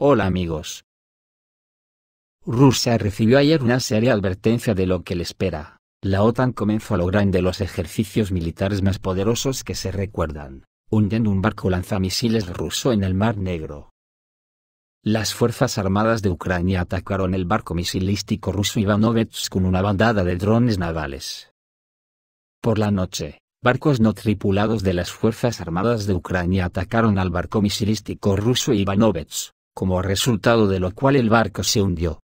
Hola amigos. Rusia recibió ayer una seria advertencia de lo que le espera. La OTAN comenzó a lograr de los ejercicios militares más poderosos que se recuerdan, hundiendo un barco lanzamisiles ruso en el Mar Negro. Las Fuerzas Armadas de Ucrania atacaron el barco misilístico ruso Ivanovets con una bandada de drones navales. Por la noche, barcos no tripulados de las Fuerzas Armadas de Ucrania atacaron al barco misilístico ruso Ivanovets, como resultado de lo cual el barco se hundió.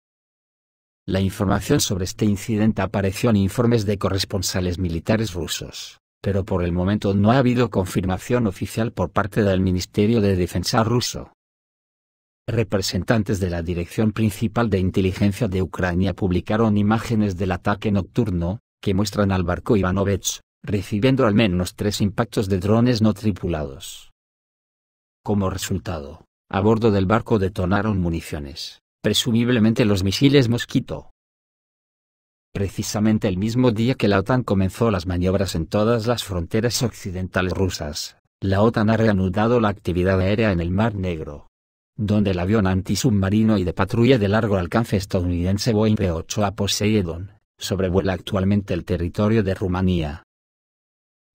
La información sobre este incidente apareció en informes de corresponsales militares rusos, pero por el momento no ha habido confirmación oficial por parte del Ministerio de Defensa ruso. Representantes de la Dirección Principal de Inteligencia de Ucrania publicaron imágenes del ataque nocturno, que muestran al barco Ivanovets, recibiendo al menos 3 impactos de drones no tripulados. Como resultado, a bordo del barco detonaron municiones, presumiblemente los misiles Mosquito. Precisamente el mismo día que la OTAN comenzó las maniobras en todas las fronteras occidentales rusas, la OTAN ha reanudado la actividad aérea en el Mar Negro, donde el avión antisubmarino y de patrulla de largo alcance estadounidense Boeing P-8A Poseidon sobrevuela actualmente el territorio de Rumanía.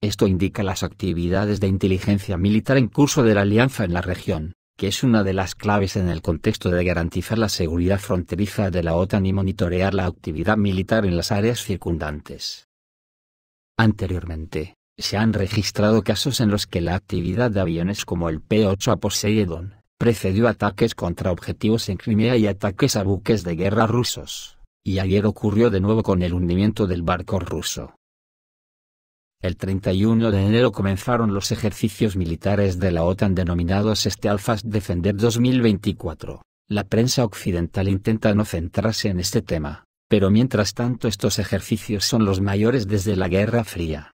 Esto indica las actividades de inteligencia militar en curso de la alianza en la región, que es una de las claves en el contexto de garantizar la seguridad fronteriza de la OTAN y monitorear la actividad militar en las áreas circundantes. Anteriormente, se han registrado casos en los que la actividad de aviones como el P-8A Poseidon precedió ataques contra objetivos en Crimea y ataques a buques de guerra rusos, y ayer ocurrió de nuevo con el hundimiento del barco ruso. El 31 de enero comenzaron los ejercicios militares de la OTAN denominados Steadfast Defender 2024. La prensa occidental intenta no centrarse en este tema, pero mientras tanto estos ejercicios son los mayores desde la Guerra Fría.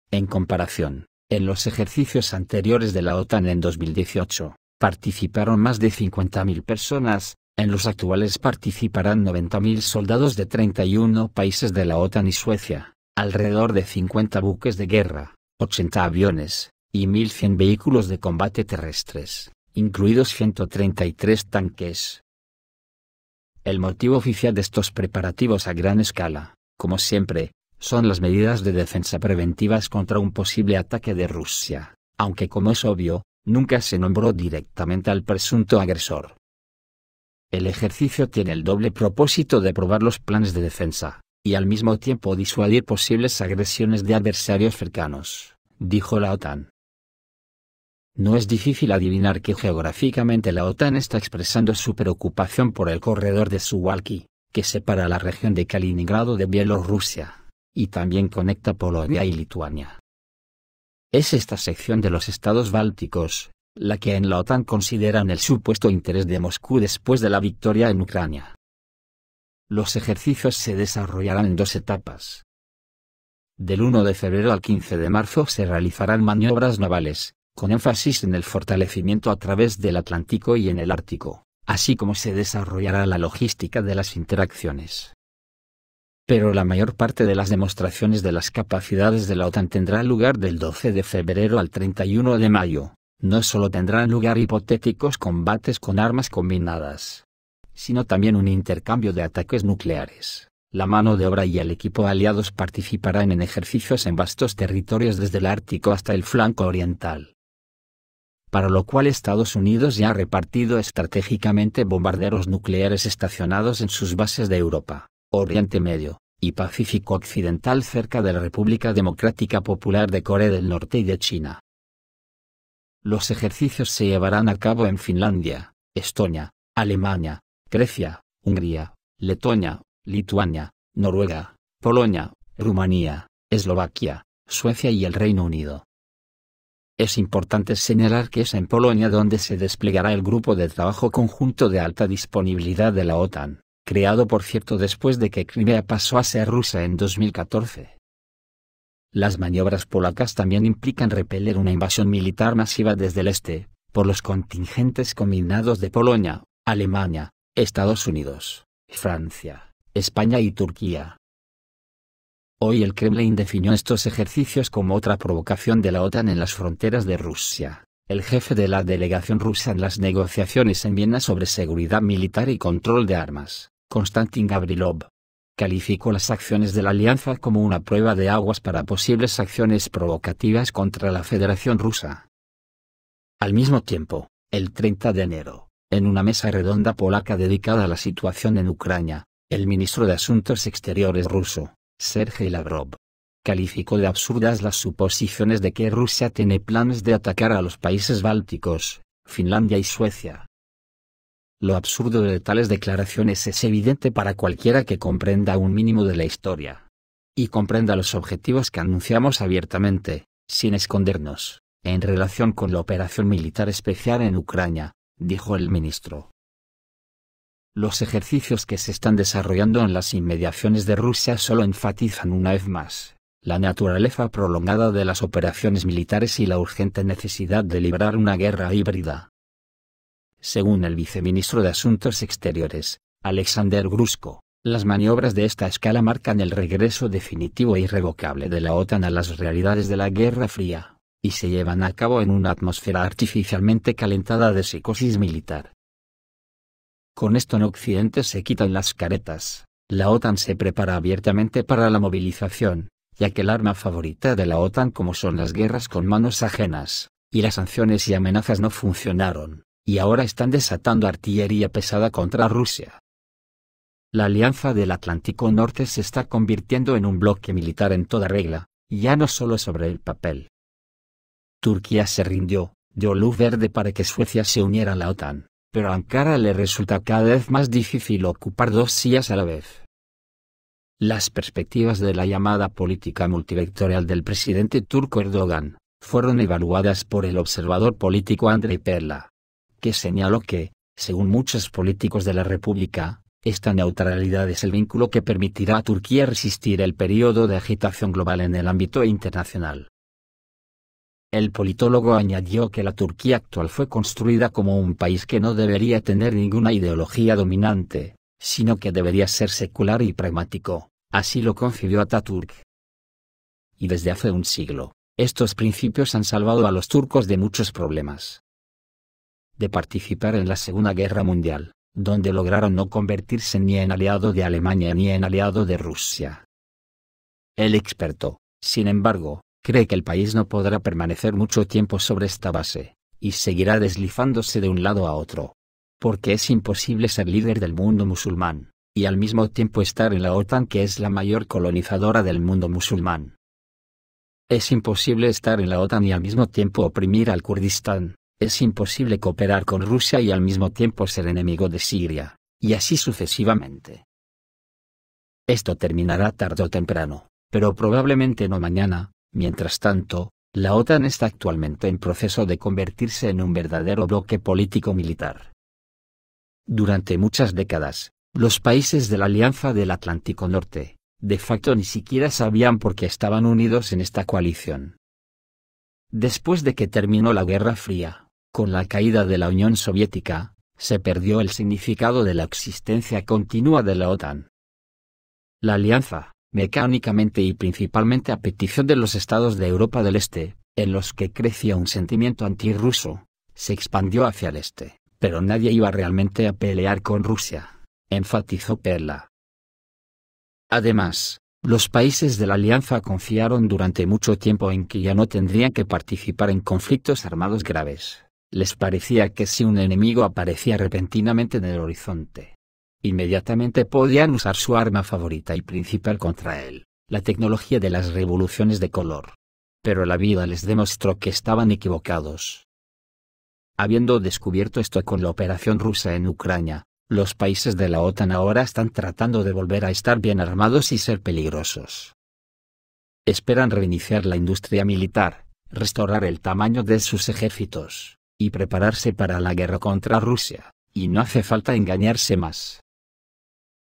En comparación, en los ejercicios anteriores de la OTAN en 2018, participaron más de 50.000 personas, en los actuales participarán 90.000 soldados de 31 países de la OTAN y Suecia. Alrededor de 50 buques de guerra, 80 aviones, y 1.100 vehículos de combate terrestres, incluidos 133 tanques. El motivo oficial de estos preparativos a gran escala, como siempre, son las medidas de defensa preventivas contra un posible ataque de Rusia, aunque como es obvio, nunca se nombró directamente al presunto agresor. El ejercicio tiene el doble propósito de probar los planes de defensa, y al mismo tiempo disuadir posibles agresiones de adversarios cercanos, dijo la OTAN. No es difícil adivinar que geográficamente la OTAN está expresando su preocupación por el corredor de Suwalki, que separa la región de Kaliningrado de Bielorrusia, y también conecta Polonia y Lituania. Es esta sección de los estados bálticos, la que en la OTAN consideran el supuesto interés de Moscú después de la victoria en Ucrania. Los ejercicios se desarrollarán en 2 etapas. Del 1 de febrero al 15 de marzo se realizarán maniobras navales, con énfasis en el fortalecimiento a través del Atlántico y en el Ártico, así como se desarrollará la logística de las interacciones. Pero la mayor parte de las demostraciones de las capacidades de la OTAN tendrá lugar del 12 de febrero al 31 de mayo, no solo tendrán lugar hipotéticos combates con armas combinadas, sino también un intercambio de ataques nucleares. La mano de obra y el equipo aliados participarán en ejercicios en vastos territorios desde el Ártico hasta el flanco oriental. Para lo cual Estados Unidos ya ha repartido estratégicamente bombarderos nucleares estacionados en sus bases de Europa, Oriente Medio, y Pacífico Occidental cerca de la República Democrática Popular de Corea del Norte y de China. Los ejercicios se llevarán a cabo en Finlandia, Estonia, Alemania, Grecia, Hungría, Letonia, Lituania, Noruega, Polonia, Rumanía, Eslovaquia, Suecia y el Reino Unido. Es importante señalar que es en Polonia donde se desplegará el Grupo de Trabajo Conjunto de Alta Disponibilidad de la OTAN, creado por cierto después de que Crimea pasó a ser rusa en 2014. Las maniobras polacas también implican repeler una invasión militar masiva desde el este, por los contingentes combinados de Polonia, Alemania, Estados Unidos, Francia, España y Turquía. Hoy el Kremlin definió estos ejercicios como otra provocación de la OTAN en las fronteras de Rusia, el jefe de la delegación rusa en las negociaciones en Viena sobre seguridad militar y control de armas, Konstantin Gavrilov, calificó las acciones de la alianza como una prueba de aguas para posibles acciones provocativas contra la Federación Rusa. Al mismo tiempo, el 30 de enero, en una mesa redonda polaca dedicada a la situación en Ucrania, el ministro de Asuntos Exteriores ruso, Sergei Lavrov, calificó de absurdas las suposiciones de que Rusia tiene planes de atacar a los países bálticos, Finlandia y Suecia. Lo absurdo de tales declaraciones es evidente para cualquiera que comprenda un mínimo de la historia. Y comprenda los objetivos que anunciamos abiertamente, sin escondernos, en relación con la operación militar especial en Ucrania, dijo el ministro. Los ejercicios que se están desarrollando en las inmediaciones de Rusia solo enfatizan una vez más la naturaleza prolongada de las operaciones militares y la urgente necesidad de librar una guerra híbrida. Según el viceministro de Asuntos Exteriores, Alexander Grushko, las maniobras de esta escala marcan el regreso definitivo e irrevocable de la OTAN a las realidades de la Guerra Fría, y se llevan a cabo en una atmósfera artificialmente calentada de psicosis militar. Con esto en Occidente se quitan las caretas, la OTAN se prepara abiertamente para la movilización, ya que el arma favorita de la OTAN como son las guerras con manos ajenas, y las sanciones y amenazas no funcionaron, y ahora están desatando artillería pesada contra Rusia. La Alianza del Atlántico Norte se está convirtiendo en un bloque militar en toda regla, ya no solo sobre el papel. Turquía se rindió, dio luz verde para que Suecia se uniera a la OTAN, pero a Ankara le resulta cada vez más difícil ocupar dos sillas a la vez. Las perspectivas de la llamada política multivectorial del presidente turco Erdogan fueron evaluadas por el observador político Andrei Perla, que señaló que, según muchos políticos de la República, esta neutralidad es el vínculo que permitirá a Turquía resistir el periodo de agitación global en el ámbito internacional. El politólogo añadió que la Turquía actual fue construida como un país que no debería tener ninguna ideología dominante, sino que debería ser secular y pragmático, así lo concibió Atatürk. Y desde hace un siglo, estos principios han salvado a los turcos de muchos problemas. De participar en la Segunda Guerra Mundial, donde lograron no convertirse ni en aliado de Alemania ni en aliado de Rusia. El experto, sin embargo, cree que el país no podrá permanecer mucho tiempo sobre esta base, y seguirá deslizándose de un lado a otro. Porque es imposible ser líder del mundo musulmán, y al mismo tiempo estar en la OTAN que es la mayor colonizadora del mundo musulmán. Es imposible estar en la OTAN y al mismo tiempo oprimir al Kurdistán, es imposible cooperar con Rusia y al mismo tiempo ser enemigo de Siria, y así sucesivamente. Esto terminará tarde o temprano, pero probablemente no mañana. Mientras tanto, la OTAN está actualmente en proceso de convertirse en un verdadero bloque político-militar. Durante muchas décadas, los países de la Alianza del Atlántico Norte, de facto ni siquiera sabían por qué estaban unidos en esta coalición. Después de que terminó la Guerra Fría, con la caída de la Unión Soviética, se perdió el significado de la existencia continua de la OTAN. La alianza, mecánicamente y principalmente a petición de los estados de Europa del Este, en los que crecía un sentimiento antirruso, se expandió hacia el este, pero nadie iba realmente a pelear con Rusia, enfatizó Perla. Además, los países de la alianza confiaron durante mucho tiempo en que ya no tendrían que participar en conflictos armados graves. Les parecía que si un enemigo aparecía repentinamente en el horizonte, inmediatamente podían usar su arma favorita y principal contra él, la tecnología de las revoluciones de color. Pero la vida les demostró que estaban equivocados. Habiendo descubierto esto con la operación rusa en Ucrania, los países de la OTAN ahora están tratando de volver a estar bien armados y ser peligrosos. Esperan reiniciar la industria militar, restaurar el tamaño de sus ejércitos, y prepararse para la guerra contra Rusia, y no hace falta engañarse más.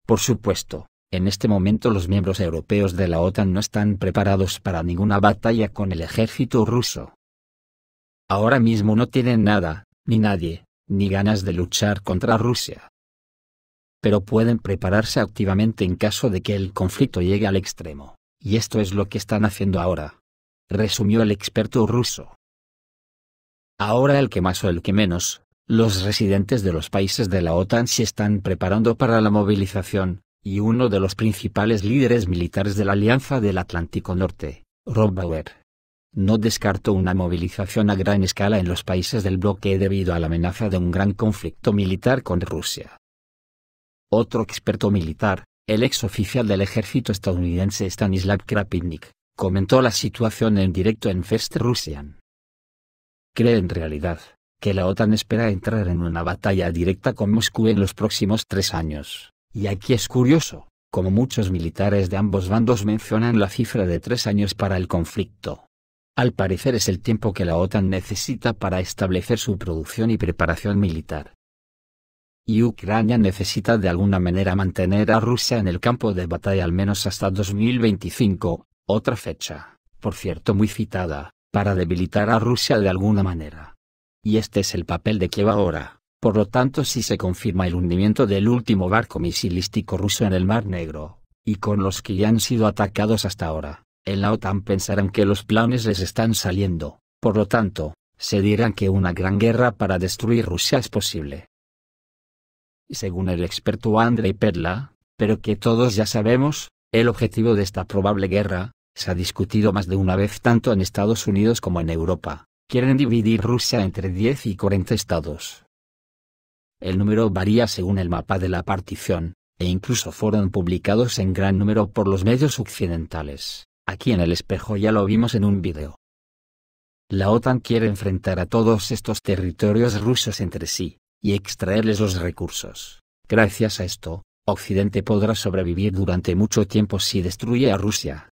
Por supuesto, en este momento los miembros europeos de la OTAN no están preparados para ninguna batalla con el ejército ruso. Ahora mismo no tienen nada, ni nadie, ni ganas de luchar contra Rusia. Pero pueden prepararse activamente en caso de que el conflicto llegue al extremo, y esto es lo que están haciendo ahora, resumió el experto ruso. Ahora el que más o el que menos, los residentes de los países de la OTAN se están preparando para la movilización, y uno de los principales líderes militares de la Alianza del Atlántico Norte, Rob Bauer, no descartó una movilización a gran escala en los países del bloque debido a la amenaza de un gran conflicto militar con Rusia. Otro experto militar, el ex oficial del ejército estadounidense Stanislav Krapinnik, comentó la situación en directo en First Russian. Cree en realidad que la OTAN espera entrar en una batalla directa con Moscú en los próximos 3 años, y aquí es curioso, como muchos militares de ambos bandos mencionan la cifra de 3 años para el conflicto. Al parecer es el tiempo que la OTAN necesita para establecer su producción y preparación militar. Y Ucrania necesita de alguna manera mantener a Rusia en el campo de batalla al menos hasta 2025, otra fecha, por cierto muy citada, para debilitar a Rusia de alguna manera. Y este es el papel de Kiev ahora, por lo tanto si se confirma el hundimiento del último barco misilístico ruso en el Mar Negro, y con los que ya han sido atacados hasta ahora, en la OTAN pensarán que los planes les están saliendo, por lo tanto, se dirán que una gran guerra para destruir Rusia es posible. Según el experto Andrei Perla, pero que todos ya sabemos, el objetivo de esta probable guerra, se ha discutido más de una vez tanto en Estados Unidos como en Europa, quieren dividir Rusia entre 10 y 40 estados. El número varía según el mapa de la partición, e incluso fueron publicados en gran número por los medios occidentales. Aquí en el espejo ya lo vimos en un video. La OTAN quiere enfrentar a todos estos territorios rusos entre sí, y extraerles los recursos. Gracias a esto, Occidente podrá sobrevivir durante mucho tiempo si destruye a Rusia.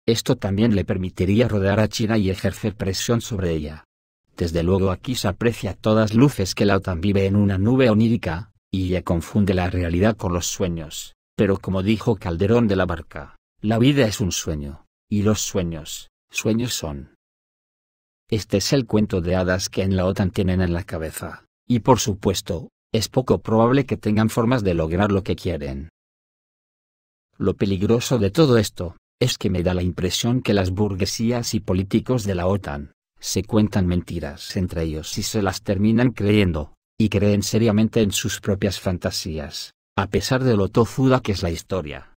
Esto también le permitiría rodear a China y ejercer presión sobre ella. Desde luego aquí se aprecia a todas luces que la OTAN vive en una nube onírica, y ya confunde la realidad con los sueños, pero como dijo Calderón de la Barca, la vida es un sueño, y los sueños, sueños son. Este es el cuento de hadas que en la OTAN tienen en la cabeza, y por supuesto, es poco probable que tengan formas de lograr lo que quieren. Lo peligroso de todo esto, es que me da la impresión que las burguesías y políticos de la OTAN, se cuentan mentiras entre ellos y se las terminan creyendo, y creen seriamente en sus propias fantasías, a pesar de lo tozuda que es la historia.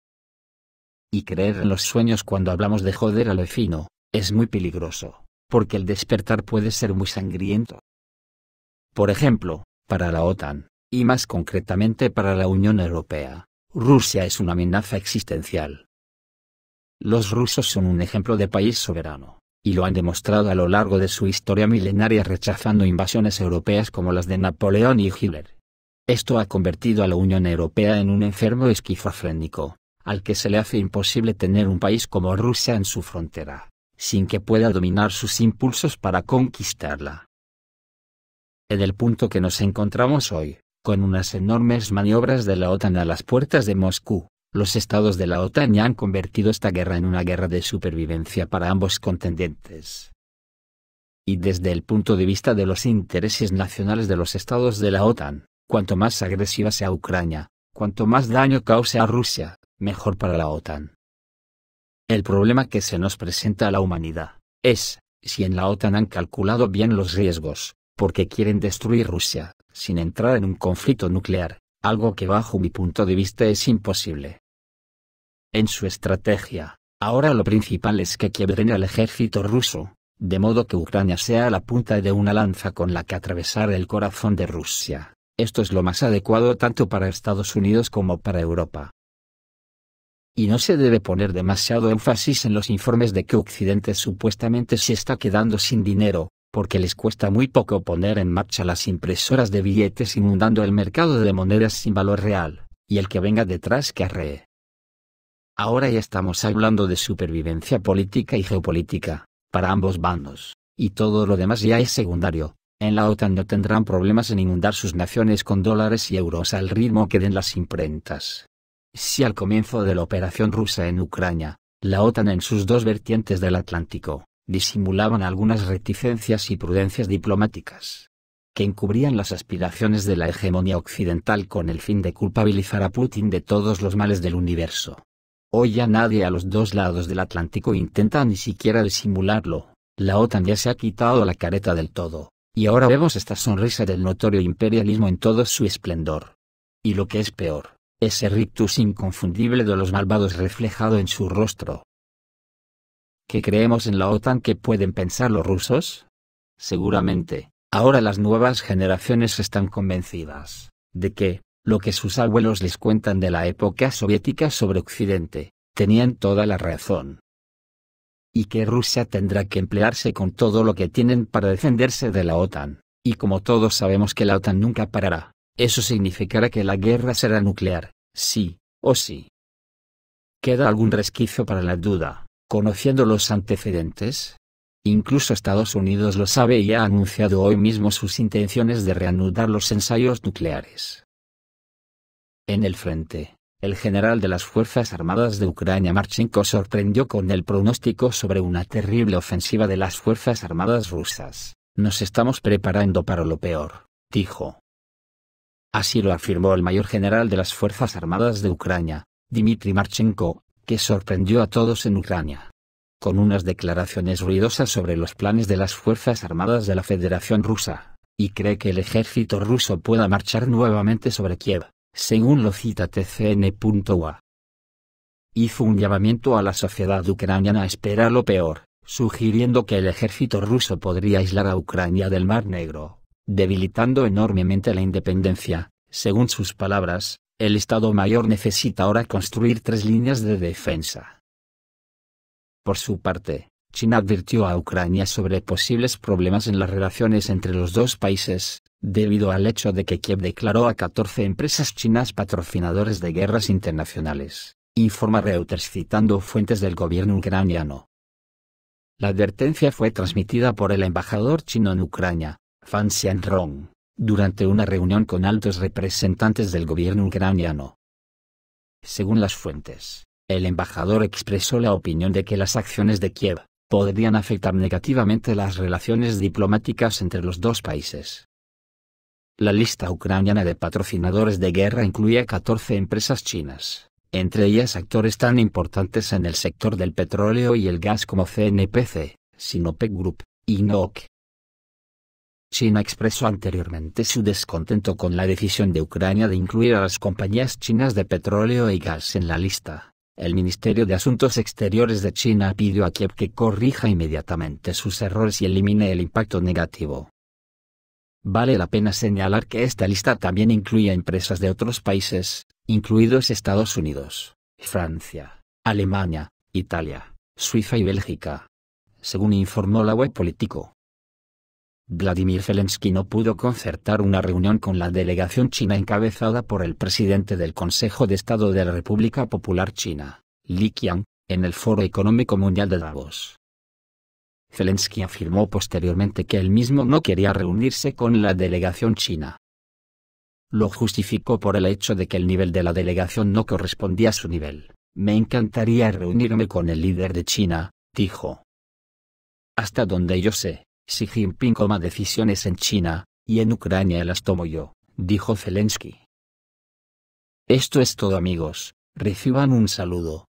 Y creer en los sueños cuando hablamos de joder a lo fino, es muy peligroso, porque el despertar puede ser muy sangriento. Por ejemplo, para la OTAN, y más concretamente para la Unión Europea, Rusia es una amenaza existencial. Los rusos son un ejemplo de país soberano, y lo han demostrado a lo largo de su historia milenaria rechazando invasiones europeas como las de Napoleón y Hitler. Esto ha convertido a la Unión Europea en un enfermo esquizofrénico, al que se le hace imposible tener un país como Rusia en su frontera, sin que pueda dominar sus impulsos para conquistarla. En el punto que nos encontramos hoy, con unas enormes maniobras de la OTAN a las puertas de Moscú, los estados de la OTAN ya han convertido esta guerra en una guerra de supervivencia para ambos contendientes. Y desde el punto de vista de los intereses nacionales de los estados de la OTAN, cuanto más agresiva sea Ucrania, cuanto más daño cause a Rusia, mejor para la OTAN. El problema que se nos presenta a la humanidad, es, si en la OTAN han calculado bien los riesgos, porque quieren destruir Rusia, sin entrar en un conflicto nuclear, algo que bajo mi punto de vista es imposible. En su estrategia, ahora lo principal es que quiebren al ejército ruso, de modo que Ucrania sea la punta de una lanza con la que atravesar el corazón de Rusia. Esto es lo más adecuado tanto para Estados Unidos como para Europa. Y no se debe poner demasiado énfasis en los informes de que Occidente supuestamente se está quedando sin dinero, porque les cuesta muy poco poner en marcha las impresoras de billetes inundando el mercado de monedas sin valor real, y el que venga detrás que arree. Ahora ya estamos hablando de supervivencia política y geopolítica, para ambos bandos, y todo lo demás ya es secundario. En la OTAN no tendrán problemas en inundar sus naciones con dólares y euros al ritmo que den las imprentas. Si al comienzo de la operación rusa en Ucrania, la OTAN en sus dos vertientes del Atlántico, disimulaban algunas reticencias y prudencias diplomáticas, que encubrían las aspiraciones de la hegemonía occidental con el fin de culpabilizar a Putin de todos los males del universo. Hoy ya nadie a los dos lados del Atlántico intenta ni siquiera disimularlo, La OTAN ya se ha quitado la careta del todo, y ahora vemos esta sonrisa del notorio imperialismo en todo su esplendor. Y lo que es peor, ese rictus inconfundible de los malvados reflejado en su rostro. ¿Qué creemos en la OTAN que pueden pensar los rusos? Seguramente, ahora las nuevas generaciones están convencidas de que, lo que sus abuelos les cuentan de la época soviética sobre Occidente, tenían toda la razón. Y que Rusia tendrá que emplearse con todo lo que tienen para defenderse de la OTAN, y como todos sabemos que la OTAN nunca parará, eso significará que la guerra será nuclear, sí o sí. ¿Queda algún resquicio para la duda, conociendo los antecedentes? Incluso Estados Unidos lo sabe y ha anunciado hoy mismo sus intenciones de reanudar los ensayos nucleares. En el frente, el general de las Fuerzas Armadas de Ucrania Marchenko sorprendió con el pronóstico sobre una terrible ofensiva de las Fuerzas Armadas rusas. Nos estamos preparando para lo peor, dijo. Así lo afirmó el mayor general de las Fuerzas Armadas de Ucrania, Dmitry Marchenko, que sorprendió a todos en Ucrania con unas declaraciones ruidosas sobre los planes de las Fuerzas Armadas de la Federación Rusa, y cree que el ejército ruso pueda marchar nuevamente sobre Kiev, según lo cita TCN.ua. Hizo un llamamiento a la sociedad ucraniana a esperar lo peor, sugiriendo que el ejército ruso podría aislar a Ucrania del Mar Negro, debilitando enormemente la independencia. Según sus palabras, el Estado Mayor necesita ahora construir 3 líneas de defensa. Por su parte, China advirtió a Ucrania sobre posibles problemas en las relaciones entre los dos países, debido al hecho de que Kiev declaró a 14 empresas chinas patrocinadores de guerras internacionales, informa Reuters citando fuentes del gobierno ucraniano. La advertencia fue transmitida por el embajador chino en Ucrania, Fan Xianrong, durante una reunión con altos representantes del gobierno ucraniano. Según las fuentes, el embajador expresó la opinión de que las acciones de Kiev podrían afectar negativamente las relaciones diplomáticas entre los dos países. La lista ucraniana de patrocinadores de guerra incluía 14 empresas chinas, entre ellas actores tan importantes en el sector del petróleo y el gas como CNPC, Sinopec Group, y NOK. China expresó anteriormente su descontento con la decisión de Ucrania de incluir a las compañías chinas de petróleo y gas en la lista. El Ministerio de Asuntos Exteriores de China pidió a Kiev que corrija inmediatamente sus errores y elimine el impacto negativo. Vale la pena señalar que esta lista también incluye empresas de otros países, incluidos Estados Unidos, Francia, Alemania, Italia, Suiza y Bélgica. Según informó la web Político. Vladimir Zelensky no pudo concertar una reunión con la delegación china encabezada por el presidente del Consejo de Estado de la República Popular China, Li Qiang, en el Foro Económico Mundial de Davos. Zelensky afirmó posteriormente que él mismo no quería reunirse con la delegación china. Lo justificó por el hecho de que el nivel de la delegación no correspondía a su nivel. Me encantaría reunirme con el líder de China, dijo. Hasta donde yo sé, Xi Jinping toma decisiones en China, y en Ucrania las tomo yo, dijo Zelensky. Esto es todo amigos, reciban un saludo.